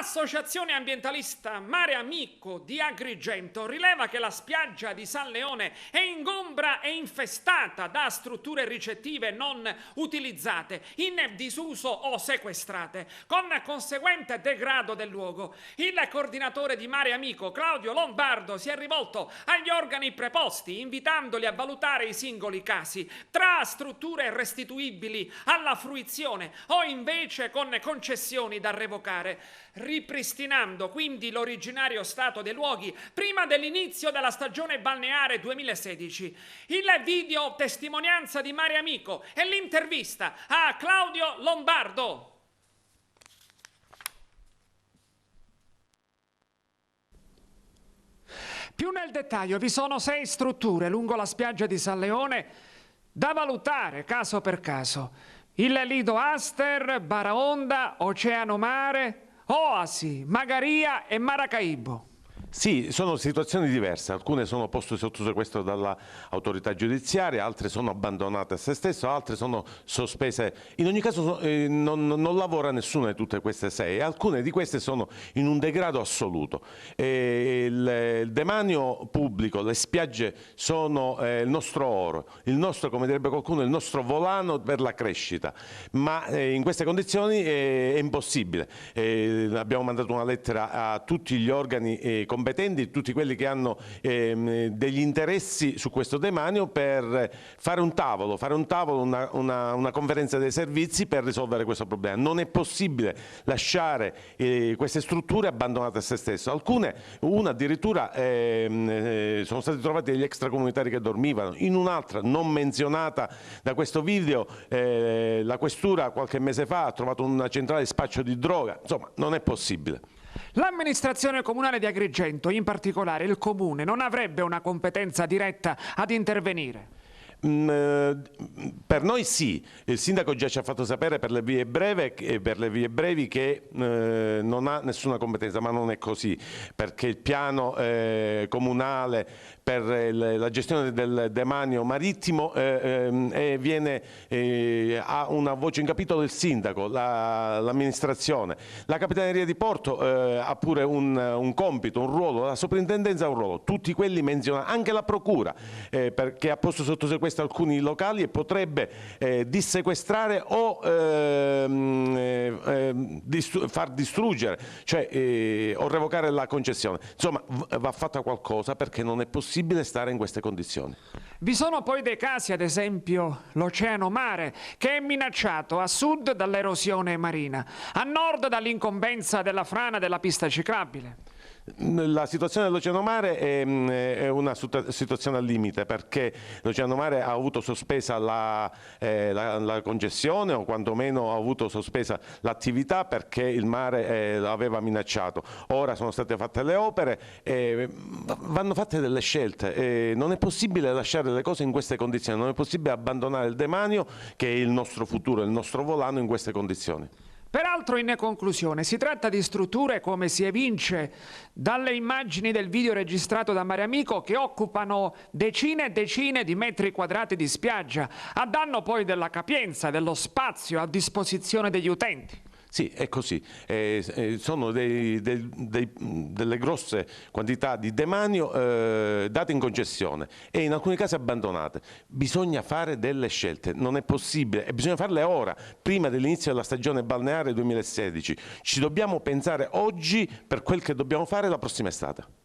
L'associazione ambientalista Mare Amico di Agrigento rileva che la spiaggia di San Leone è ingombra e infestata da strutture ricettive non utilizzate, in disuso o sequestrate, con conseguente degrado del luogo. Il coordinatore di Mare Amico, Claudio Lombardo, si è rivolto agli organi preposti, invitandoli a valutare i singoli casi, tra strutture restituibili alla fruizione o invece con concessioni da revocare, ripristinando quindi l'originario stato dei luoghi prima dell'inizio della stagione balneare 2016. Il video testimonianza di Mare Amico e l'intervista a Claudio Lombardo. Più nel dettaglio, vi sono 6 strutture lungo la spiaggia di San Leone da valutare caso per caso. Il Lido Aster, Baraonda, Oceano Mare, Oasi, Magaria e Maracaibo. Sì, sono situazioni diverse, alcune sono poste sotto sequestro dall'autorità giudiziaria, altre sono abbandonate a se stesso, altre sono sospese. In ogni caso non lavora nessuna di tutte queste 6, alcune di queste sono in un degrado assoluto. Il demanio pubblico, le spiagge sono il nostro oro, il nostro, come direbbe qualcuno, il nostro volano per la crescita, ma in queste condizioni è impossibile. Abbiamo mandato una lettera a tutti gli organi competenti, tutti quelli che hanno degli interessi su questo demanio, per fare un tavolo, una conferenza dei servizi per risolvere questo problema. Non è possibile lasciare queste strutture abbandonate a se stesso. Una addirittura sono stati trovati degli extracomunitari che dormivano, in un'altra non menzionata da questo video la questura qualche mese fa ha trovato una centrale di spaccio di droga. Insomma, non è possibile. L'amministrazione comunale di Agrigento, in particolare il comune, non avrebbe una competenza diretta ad intervenire? Per noi sì, il sindaco già ci ha fatto sapere per le vie brevi che non ha nessuna competenza, ma non è così, perché il piano comunale per la gestione del demanio marittimo ha una voce in capitolo del sindaco, l'amministrazione. La Capitaneria di Porto ha pure un compito, un ruolo, la soprintendenza ha un ruolo, tutti quelli menzionati, anche la procura, perché ha posto sotto sequestro alcuni locali e potrebbe dissequestrare o far distruggere, cioè o revocare la concessione. Insomma, va fatta qualcosa, perché non è possibile stare in queste condizioni. Vi sono poi dei casi, ad esempio l'Oceano Mare, che è minacciato a sud dall'erosione marina, a nord dall'incombenza della frana della pista ciclabile. La situazione dell'Oceano Mare è una situazione al limite, perché l'Oceano Mare ha avuto sospesa la concessione, o quantomeno ha avuto sospesa l'attività, perché il mare l'aveva minacciato. Ora sono state fatte le opere, vanno fatte delle scelte, non è possibile lasciare le cose in queste condizioni, non è possibile abbandonare il demanio, che è il nostro futuro, il nostro volano, in queste condizioni. Peraltro, in conclusione, si tratta di strutture, come si evince dalle immagini del video registrato da Mare Amico, che occupano decine e decine di metri quadrati di spiaggia, a danno poi della capienza, dello spazio a disposizione degli utenti. Sì, è così. Sono delle grosse quantità di demanio date in concessione e in alcuni casi abbandonate. Bisogna fare delle scelte, non è possibile, e bisogna farle ora, prima dell'inizio della stagione balneare 2016. Ci dobbiamo pensare oggi per quel che dobbiamo fare la prossima estate.